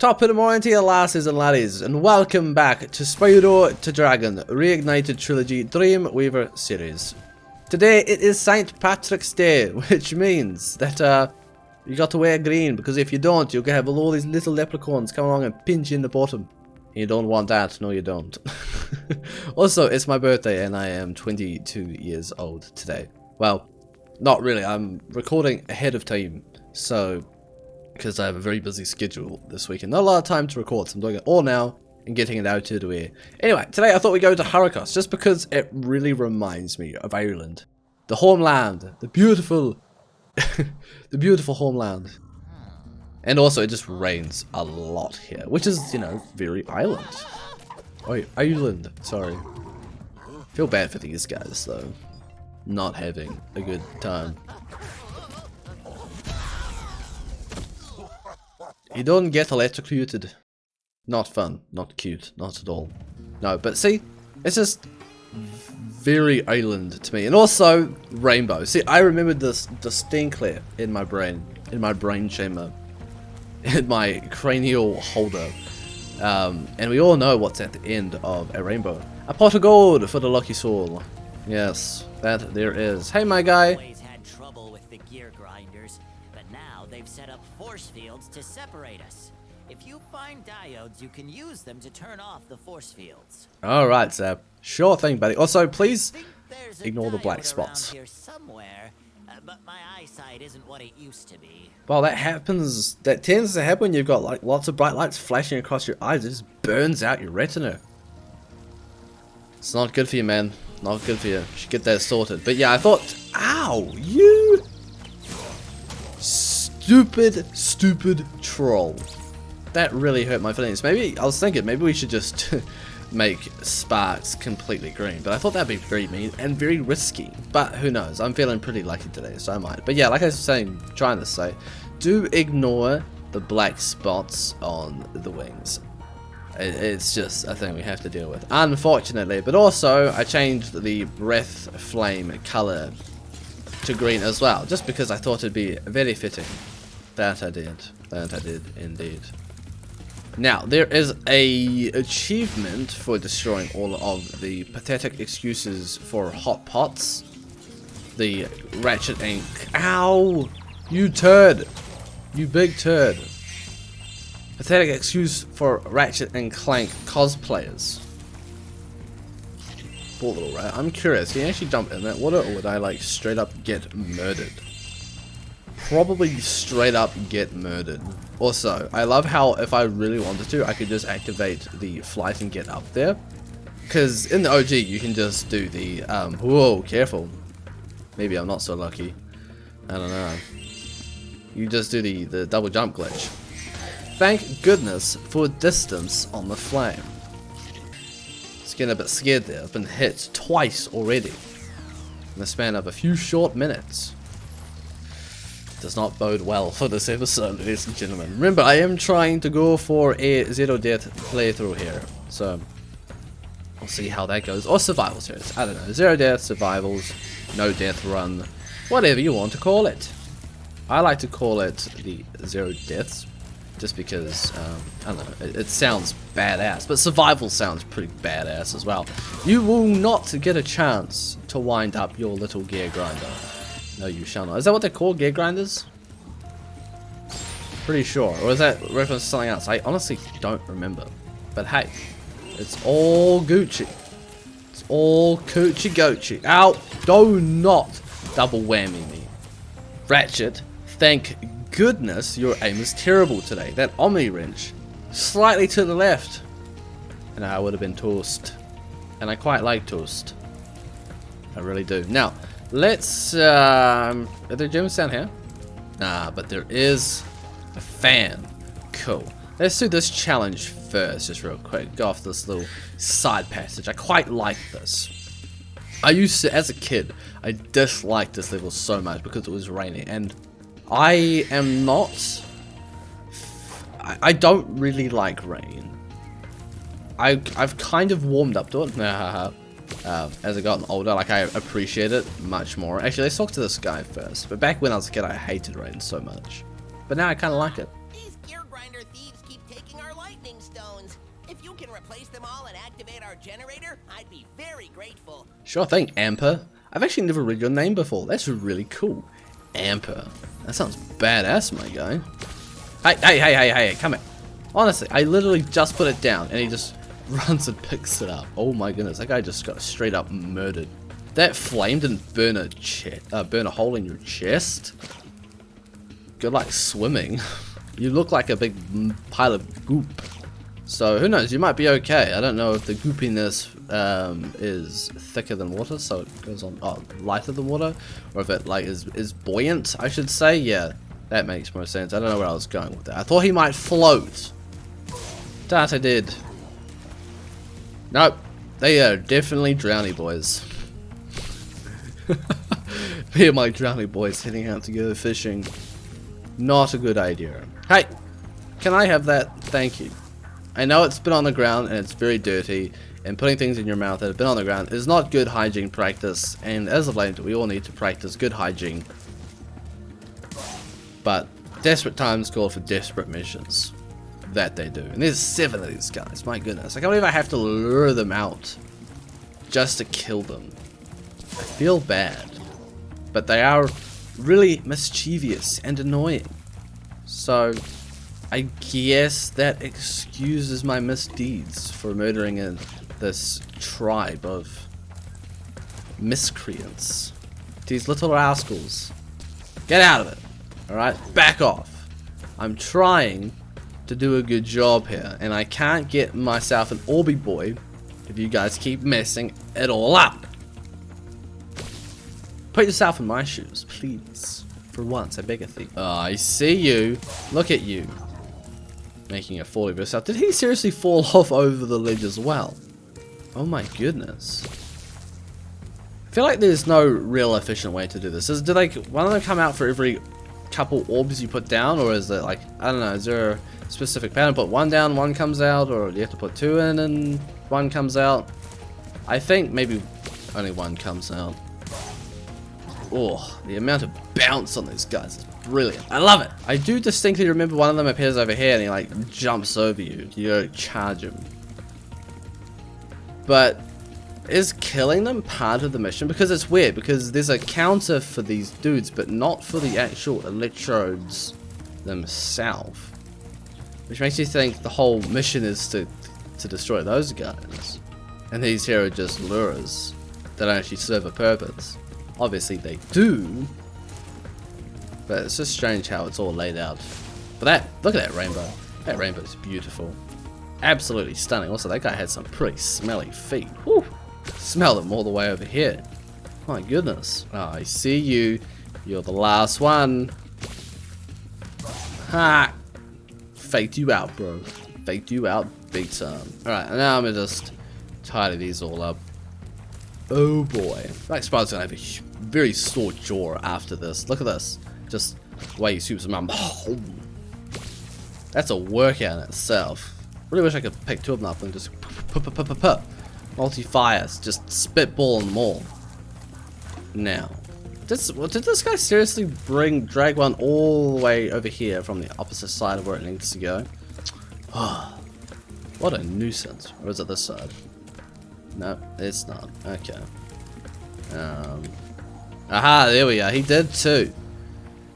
Top of the morning to you lasses and laddies, and welcome back to Spyro to Dragon Reignited Trilogy Dreamweaver series. Today it is St Patrick's Day, which means that you got to wear green, because if you don't, you'll have all these little leprechauns come along and pinch you in the bottom. You don't want that, no you don't. Also, it's my birthday and I am 22 years old today. Well, not really, I'm recording ahead of time, so because I have a very busy schedule this week and not a lot of time to record, so I'm doing it all now and getting it out to the way. Anyway, today I thought we'd go to HURRICOS, just because it really reminds me of Ireland. The homeland, the beautiful, the beautiful homeland. And also it just rains a lot here, which is, you know, very Ireland. Oh, Ireland, sorry. Feel bad for these guys though, not having a good time. You don't get electrocuted. Not fun, not cute, not at all. No, but see, it's just very island to me. And also, rainbow. See, I remembered this distinctly in my brain chamber, in my cranial holder. And we all know what's at the end of a rainbow. A pot of gold for the lucky soul. Yes, that there is. Hey, my guy. They've set up force fields to separate us. If you find diodes, you can use them to turn off the force fields. Alright, Zap. Sure thing, buddy. Also, please ignore the black spots. Here somewhere, but my eyesight isn't what it used to be. Well, that happens. That tends to happen when you've got like lots of bright lights flashing across your eyes. It just burns out your retina. It's not good for you, man. Not good for you. You should get that sorted. But yeah, I thought, ow, you stupid troll. That really hurt my feelings. Maybe, I was thinking, maybe we should just make sparks completely green. But I thought that'd be very mean and very risky. But who knows, I'm feeling pretty lucky today, so I might. But yeah, like I was saying, trying to say, do ignore the black spots on the wings. It's just a thing we have to deal with, unfortunately. But also, I changed the breath flame color to green as well, just because I thought it'd be very fitting. That I did indeed. Now, there is a achievement for destroying all of the pathetic excuses for hot pots. The Ratchet and... Ow! You turd! You big turd. Pathetic excuse for Ratchet and Clank cosplayers. Poor little rat. I'm curious, can you actually jump in that water, or would I like straight up get murdered? Probably straight up get murdered. Also, I love how if I really wanted to, I could just activate the flight and get up there. Because in the OG, you can just do the, whoa, careful. Maybe I'm not so lucky. I don't know. You just do the double jump glitch. Thank goodness for distance on the flame. Just getting a bit scared there. I've been hit twice already in the span of a few short minutes. Does not bode well for this episode, ladies and gentlemen. Remember, I am trying to go for a zero death playthrough here, so we'll see how that goes. Or survival series, I don't know. Zero death, survivals, no death run, whatever you want to call it. I like to call it the zero deaths, just because, I don't know, it sounds badass, but survival sounds pretty badass as well. You will not get a chance to wind up your little gear grinder. No, you shall not. Is that what they're called? Gear grinders? Pretty sure. Or is that reference to something else? I honestly don't remember. But hey, it's all Gucci. It's all Coochie Gochi. Ow! Do not double whammy me. Ratchet, thank goodness your aim is terrible today. That Omni wrench, slightly to the left, and I would have been toast. And I quite like toast. I really do. Now, let's, are there gems down here? Nah, but there is a fan. Cool. Let's do this challenge first, just real quick. Go off this little side passage. I quite like this. I used to, as a kid, I disliked this level so much because it was raining, and I am not, I don't really like rain. I've kind of warmed up to it. As I've gotten older, like I appreciate it much more. Actually, let's talk to this guy first. But back when I was a kid, I hated rain so much. But now I kind of like it. These gear grinder thieves keep taking you can replace them all and activate our generator, I'd be very grateful. Sure thing, Amper. I've actually never read your name before. That's really cool. Amper. That sounds badass, my guy. Hey, come here. Honestly, I literally just put it down and he just runs and picks it up. Oh my goodness, that guy just got straight up murdered. That flame didn't burn a hole in your chest. Good luck swimming. You look like a big pile of goop. So who knows, you might be okay. I don't know if the goopiness is thicker than water, so it goes on lighter than water, or if it like is buoyant, I should say. Yeah, that makes more sense. I don't know where I was going with that. I thought he might float. That I did. Nope, they are definitely drowny boys. Me and my drowny boys heading out to go fishing. Not a good idea. Hey, can I have that? Thank you. I know it's been on the ground and it's very dirty, and putting things in your mouth that have been on the ground is not good hygiene practice, and as of late we all need to practice good hygiene. But desperate times call for desperate measures. That they do. And there's 7 of these guys, my goodness. I can't believe I have to lure them out just to kill them. I feel bad. But they are really mischievous and annoying. So I guess that excuses my misdeeds for murdering this tribe of miscreants. These little rascals. Get out of it. Alright? Back off. I'm trying to do a good job here, and I can't get myself an Orby boy if you guys keep messing it all up. Put yourself in my shoes, please. For once, I beg of thee. Oh, I see you. Look at you. Making a fool of yourself. Did he seriously fall off over the ledge as well? Oh my goodness. I feel like there's no real efficient way to do this. Do they, one of them come out for every couple orbs you put down, or is it like, I don't know, is there a specific pattern? Put one down, one comes out, or do you have to put 2 in and one comes out? I think maybe only one comes out. Oh, the amount of bounce on these guys is brilliant. I love it. I do distinctly remember one of them appears over here and he like jumps over you. You don't charge him. But is killing them part of the mission? Because it's weird, because there's a counter for these dudes, but not for the actual electrodes themselves. Which makes you think the whole mission is to destroy those guys. And these here are just lures that don't actually serve a purpose. Obviously they do, but it's just strange how it's all laid out. But that, look at that rainbow. That rainbow is beautiful. Absolutely stunning. Also, that guy had some pretty smelly feet. Whew. Smell them all the way over here. My goodness. Oh, I see you. You're the last one. Ha! Faked you out, bro. Faked you out big time. Alright, and now I'm gonna just tidy these all up. Oh boy. Like Spyro's gonna have a very sore jaw after this. Look at this. Just the way he swoops them up. Oh. That's a workout in itself. Really wish I could pick 2 of them up and just multi-fires, just spitball them all. Now, did this guy seriously drag one all the way over here from the opposite side of where it needs to go? Oh, what a nuisance. Or is it this side? No, it's not. Okay. Aha, there we go. He did too.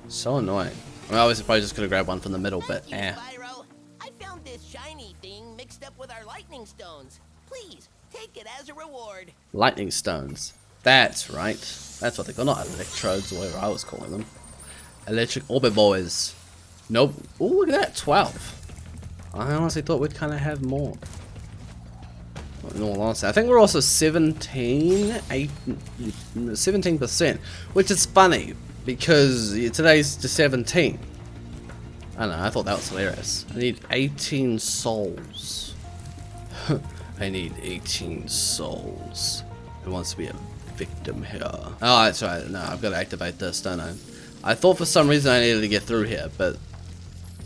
So annoying. Well, obviously probably just could have grabbed one from the middle, but eh. Spyro, I found this shiny thing mixed up with our lightning stones. Please, take it as a reward. Lightning stones. That's right. That's what they call, not electrodes or whatever I was calling them. Electric orbit boys. Nope. Oh, look at that. 12. I honestly thought we'd kind of have more. In all honesty, I think we're also 17%, which is funny because today's the 17th. I don't know, I thought that was hilarious. I need 18 souls. I need 18 souls. Who wants to be a victim here? Oh, that's right. No, I've got to activate this, don't I? I thought for some reason I needed to get through here, but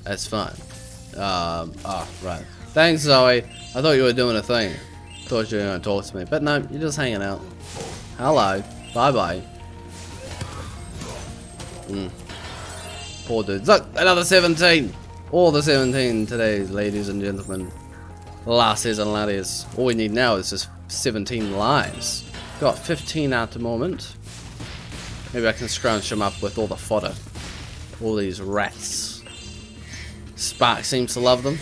that's fine. Oh, right. Thanks, Zoe. I thought you were doing a thing. Thought you were going to talk to me, but no, you're just hanging out. Hello. Bye-bye. Poor dudes. Look, another 17. All the 17 today, ladies and gentlemen. Lassies and laddies. All we need now is just 17 lives. Got 15 at the moment. Maybe I can scrounge them up with all the fodder. All these rats. Spark seems to love them.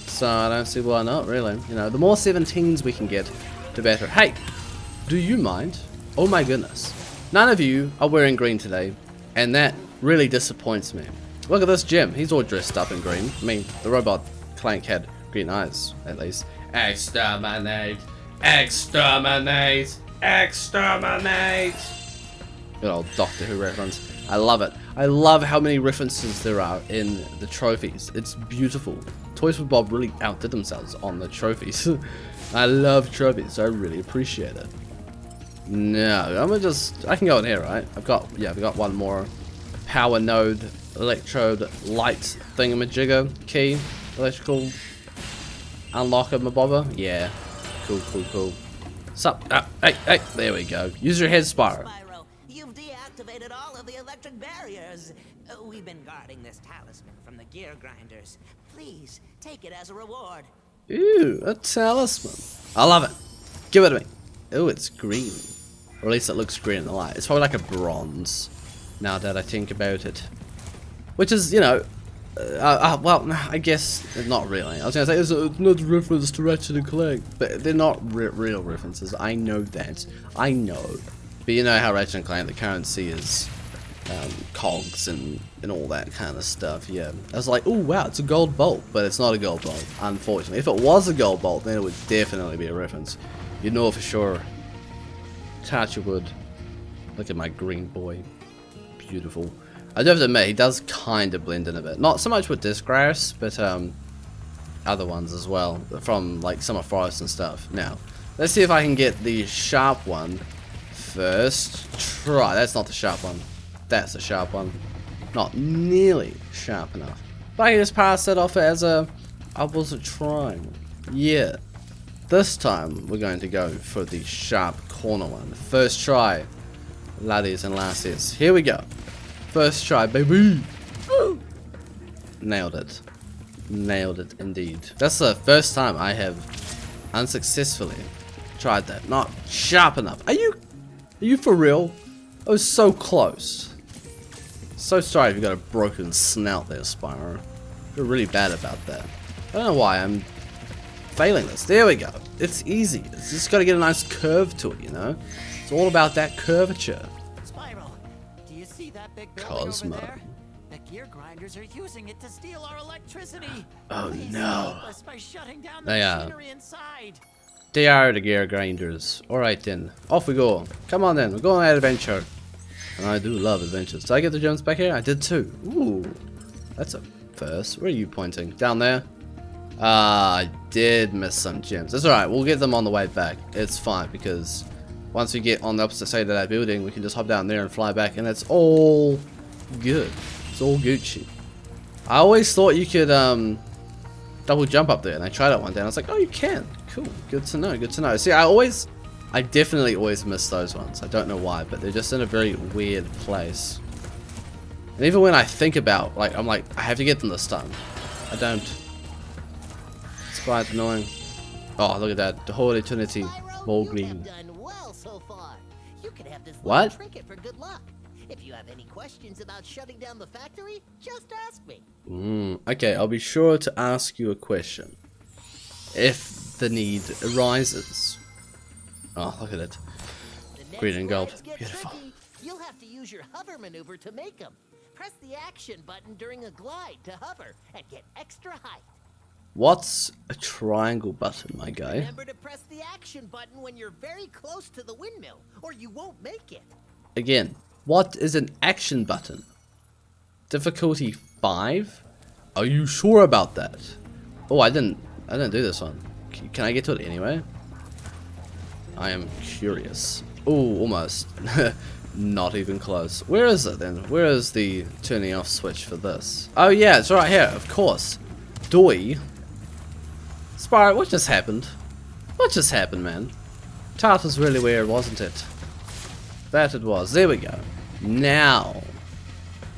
So I don't see why not, really. You know, the more 17s we can get, the better. Hey, do you mind? Oh my goodness. None of you are wearing green today, and that really disappoints me. Look at this Jim. He's all dressed up in green. I mean, the robot Clank had green eyes, at least. Exterminate! Exterminate! Exterminate! Good old Doctor Who reference. I love it. I love how many references there are in the trophies. It's beautiful. Toys for Bob really outdid themselves on the trophies. I love trophies, so I really appreciate it. No, I'm gonna just, I can go in here, right? I've got one more power node, electrode, light thingamajigger, key, electrical unlocker mabobber. Yeah, cool. Sup? Hey, there we go. Use your head, Spyro. Spyro, you've deactivated all of the electric barriers. We've been guarding this talisman from the gear grinders. Please, take it as a reward. Ooh, a talisman. I love it. Give it to me. Ooh, it's green. Or at least it looks green in the light. It's probably like a bronze, now that I think about it. Which is, you know, well, I guess not really. I was going to say, it's not a reference to Ratchet and Clank. But they're not real references. I know that. I know. But you know how Ratchet and Clank, the currency is cogs and all that kind of stuff. Yeah, I was like, oh wow, it's a gold bolt, but it's not a gold bolt, unfortunately. If it was a gold bolt, then it would definitely be a reference. You know for sure. Touch of wood. Look at my green boy, beautiful. I do have to admit, he does kind of blend in a bit. Not so much with this grass, but other ones as well, from like Summer Forest and stuff. Now, let's see if I can get the sharp one first try. That's not the sharp one. That's the sharp one. Not nearly sharp enough. But I can just pass that off as a, I wasn't trying. Yeah. This time, we're going to go for the sharp corner one. First try, laddies and lassies. Here we go. First try, baby. Woo! Nailed it. Nailed it indeed. That's the first time I have unsuccessfully tried that. Not sharp enough. Are you for real? I was so close. So sorry if you got a broken snout there, Spyro. You're really bad about that. I don't know why I'm failing this. There we go. It's easy. It's just got to get a nice curve to it, you know? It's all about that curvature. Spyro, do you see that big building Cosmo. over there? The gear grinders are using it to steal our electricity. Oh Please no. help us by shutting down the They are. machinery inside. They are the gear grinders. Alright then. Off we go. Come on then. We're going on an adventure. And I do love adventures. Did I get the gems back here? I did too. Ooh. That's a first. Where are you pointing? Down there? I did miss some gems. That's alright. We'll get them on the way back. It's fine because once we get on the opposite side of that building, we can just hop down there and fly back and it's all good. It's all Gucci. I always thought you could double jump up there and I tried it one day and I was like, oh, you can. Cool. Good to know. Good to know. See, I definitely always miss those ones. I don't know why, but they're just in a very weird place. And even when I think about, like, I'm like, I have to get them this time. I don't. It's quite annoying. Oh, look at that. The whole eternity. Spyro, All you green. have done well so far. You can have this What? little trinket for good luck. If you have any questions about shutting down the factory, just ask me. Okay, I'll be sure to ask you a question. If the need arises. Oh, look at it. The next Green and gold. grids get Beautiful. tricky. You'll have to use your hover maneuver to make them. Press the action button during a glide to hover and get extra height. What's a triangle button, my guy? Remember to press the action button when you're very close to the windmill, or you won't make it. Again, what is an action button? Difficulty 5? Are you sure about that? Oh, I didn't do this one. Can I get to it anyway? I am curious. Oh, almost. Not even close. Where is it then? Where is the turning off switch for this? Oh yeah, it's right here, of course. Doi. Spyro, what just happened? What just happened, man? Tart was really weird, wasn't it? That it was. There we go. Now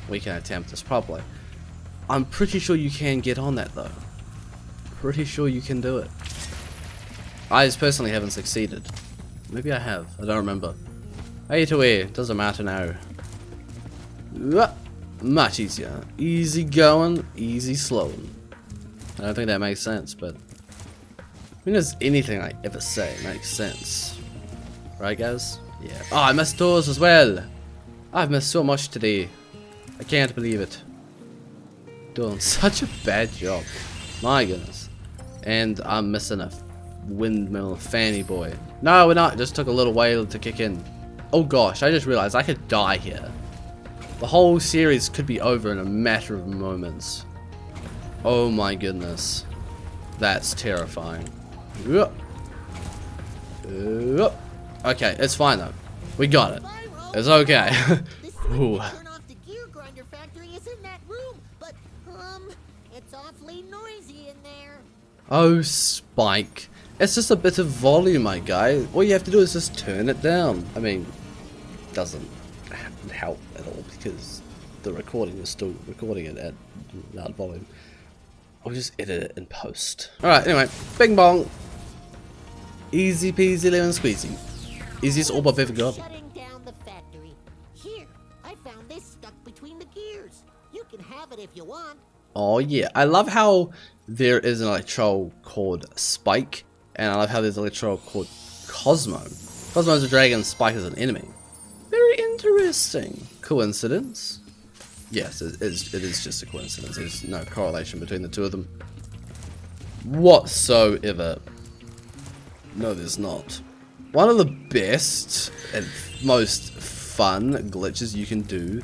we can attempt this properly. I'm pretty sure you can get on that though. Pretty sure you can do it. I personally haven't succeeded. Maybe I have. I don't remember. Either way, doesn't matter now. Much easier. Easy going, easy slowing. I don't think that makes sense, but I mean, there's anything I ever say makes sense. Right, guys? Yeah. Oh, I missed doors as well. I've missed so much today. I can't believe it. Doing such a bad job. My goodness. And I'm missing a windmill fanny boy. No, we're not. It just took a little while to kick in. Oh gosh, I just realized I could die here. The whole series could be over in a matter of moments. Oh my goodness. That's terrifying. Okay, it's fine though. We got it. It's okay. Ooh. Turn off the gear grinder factory is in that room, but it's awfully noisy in there. Oh, Spike. It's just a bit of volume, my guy. All you have to do is just turn it down. I mean, it doesn't help at all because the recording is still recording it at loud volume. I'll just edit it in post. Alright, anyway. Bing bong. Easy peasy lemon squeezy. Easiest orb I've ever got. Shutting down the factory. Here, I found this stuck between the gears. You can have it if you want. Oh yeah, I love how there is an electro called Spike, and I love how there's an electro called Cosmo. Cosmo's a dragon, Spike is an enemy. Very interesting. Coincidence? Yes, it is just a coincidence. There's no correlation between the two of them whatsoever. No, there's not. One of the best and most fun glitches you can do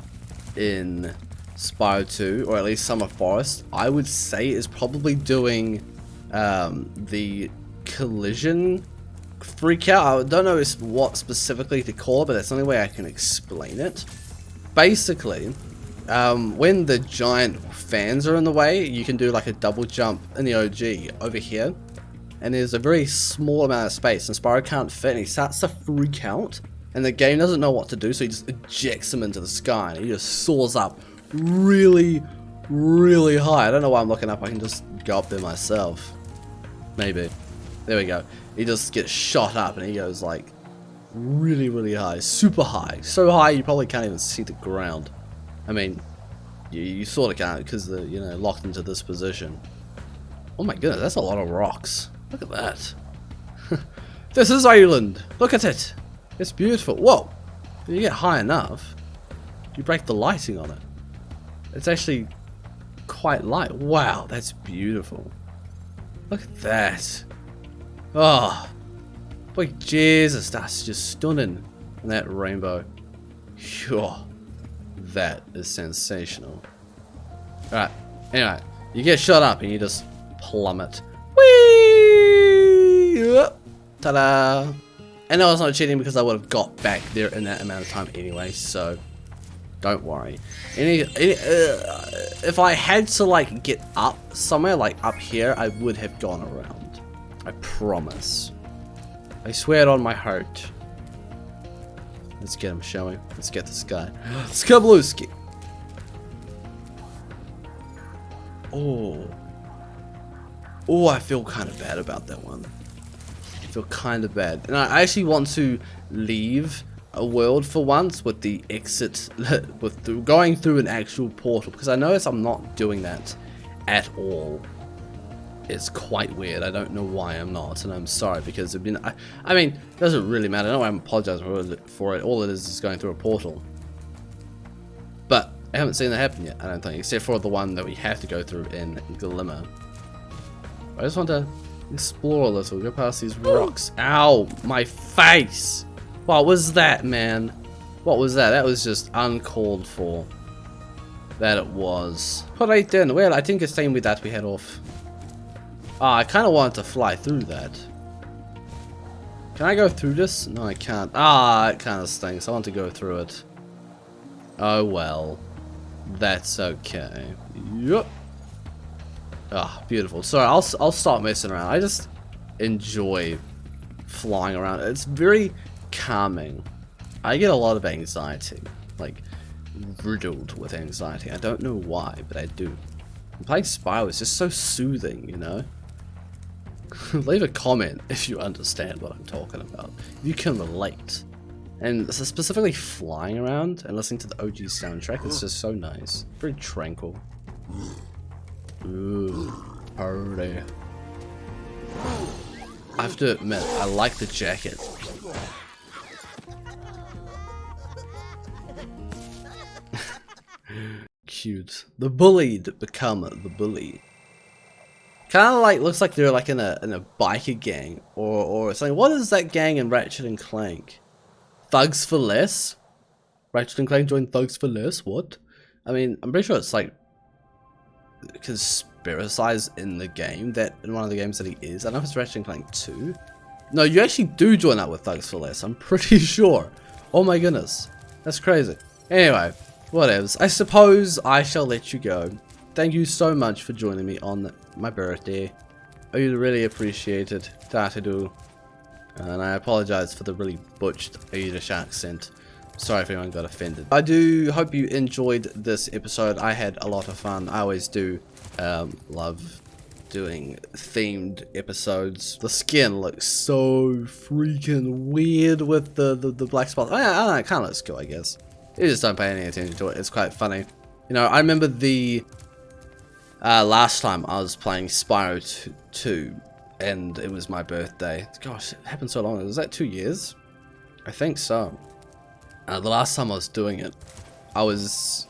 in Spyro 2, or at least Summer Forest, I would say is probably doing the collision freak out. I don't know what specifically to call it, but that's the only way I can explain it. Basically, when the giant fans are in the way, you can do like a double jump in the OG over here, and there's a very small amount of space, and Spyro can't fit, and he starts to freak out, and the game doesn't know what to do, so he just ejects him into the sky, and he just soars up really, really high. I don't know why I'm looking up. I can just go up there myself. Maybe. There we go. He just gets shot up, and he goes like really, really high, super high, so high you probably can't even see the ground. I mean, you sort of can't because they're, you know, locked into this position. Oh my goodness, that's a lot of rocks. Look at that. This is Island. Look at it. It's beautiful. Whoa. If you get high enough, you break the lighting on it. It's actually quite light. Wow, that's beautiful. Look at that. Oh. Boy, Jesus, that's just stunning. And that rainbow. Sure. That is sensational. Alright, anyway, you get shot up and you just plummet. Whee! Ta-da! And no, it's not cheating because I would have got back there in that amount of time anyway, so don't worry. If I had to like get up somewhere, like up here, I would have gone around. I promise. I swear it on my heart. Let's get him, shall we? Let's get this guy. Skablooski! Oh. Oh, I feel kind of bad about that one. I feel kind of bad. And I actually want to leave a world for once with the exit, with going through an actual portal. Because I notice I'm not doing that at all. It's quite weird. I don't know why I'm not, and I'm sorry because it'd been. I mean, it doesn't really matter. I know I'm apologizing for it. All it is going through a portal. But I haven't seen that happen yet. I don't think, except for the one that we have to go through in Glimmer. I just want to explore a little. Go past these rocks. Ow, my face! What was that, man? What was that? That was just uncalled for. That it was. Alright then. Well, I think it's time with that we head off. Ah, I kind of wanted to fly through that. Can I go through this? No, I can't. Ah, it kind of stinks. I want to go through it. Oh well. That's okay. Yup. Ah, beautiful. Sorry, I'll stop messing around. I just enjoy flying around. It's very calming. I get a lot of anxiety. Like, riddled with anxiety. I don't know why, but I do. And playing Spyro is just so soothing, you know? Leave a comment if you understand what I'm talking about. You can relate. And specifically flying around and listening to the OG soundtrack is just so nice. Very tranquil. Ooh, party. I have to admit, I like the jacket. Cute. The bullied become the bully. Kind of like looks like they're like in a biker gang or something. What is that gang in Ratchet and Clank? Thugs for Less? Ratchet and Clank joined Thugs for Less? What? I mean, I'm pretty sure it's like conspiracized in the game, that in one of the games that he is. I don't know if it's Ratchet and Clank 2. No, you actually do join up with Thugs for Less, I'm pretty sure. Oh my goodness. That's crazy. Anyway, whatevs. I suppose I shall let you go. Thank you so much for joining me on my birthday. I really appreciate it. That I do. And I apologize for the really butched Irish accent. Sorry if anyone got offended. I do hope you enjoyed this episode. I had a lot of fun. I always do love doing themed episodes. The skin looks so freaking weird with the black spots. I don't know, it kind of looks cool, I guess. You just don't pay any attention to it. It's quite funny. You know, I remember the last time I was playing Spyro 2 and it was my birthday. Gosh, it happened so long ago. Was that 2 years? I think so. The last time I was doing it, I was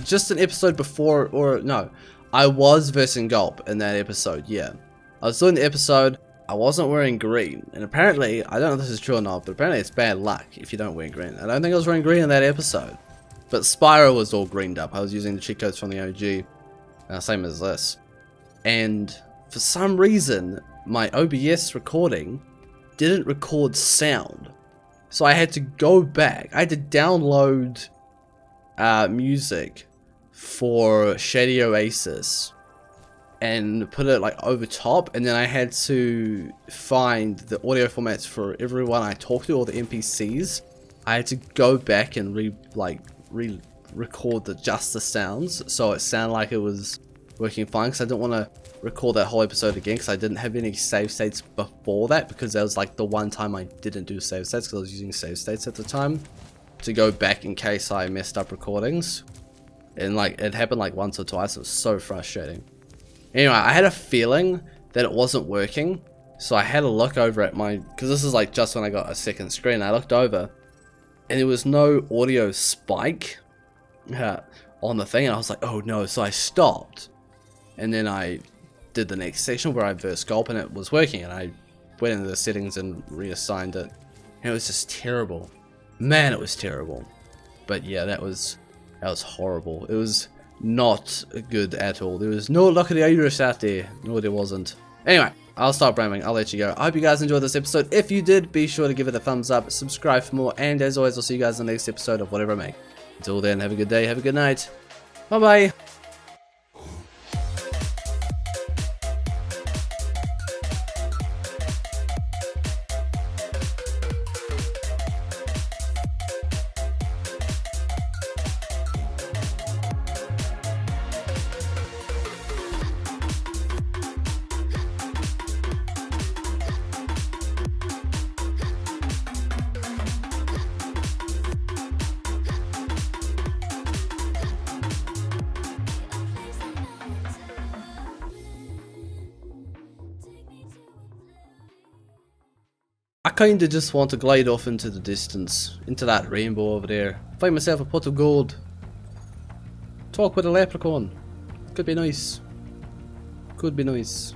just an episode before, or no, I was versing Gulp in that episode, yeah. I was doing the episode, I wasn't wearing green, and apparently, I don't know if this is true or not, but apparently it's bad luck if you don't wear green. I don't think I was wearing green in that episode, but Spyro was all greened up. I was using the cheat codes from the OG, same as this. And for some reason, my OBS recording didn't record sound. So I had to go back. I had to download music for Shady Oasis and put it like over top, and then I had to find the audio formats for everyone I talked to, all the NPCs. I had to go back and re-record just the sounds so it sounded like it was working fine, because I didn't want to record that whole episode again because I didn't have any save states before that, because that was like the one time I didn't do save states because I was using save states at the time to go back in case I messed up recordings. And like it happened like once or twice. It was so frustrating. Anyway, I had a feeling that it wasn't working, so I had a look over at my, because this is like just when I got a second screen. I looked over and there was no audio spike on the thing, and I was like, oh no. So I stopped, and then I did the next section where I versed Gulp, and it was working, and I went into the settings and reassigned it, and it was just terrible. Man, it was terrible. But yeah, that was horrible. It was not good at all. There was no luck of the Irish out there. No, there wasn't. Anyway, I'll stop rambling. I'll let you go. I hope you guys enjoyed this episode. If you did, be sure to give it a thumbs up, subscribe for more, and as always, I'll see you guys in the next episode of whatever I make. Until then, have a good day, have a good night. Bye bye. I kinda just want to glide off into the distance, into that rainbow over there, find myself a pot of gold, talk with a leprechaun. Could be nice. Could be nice.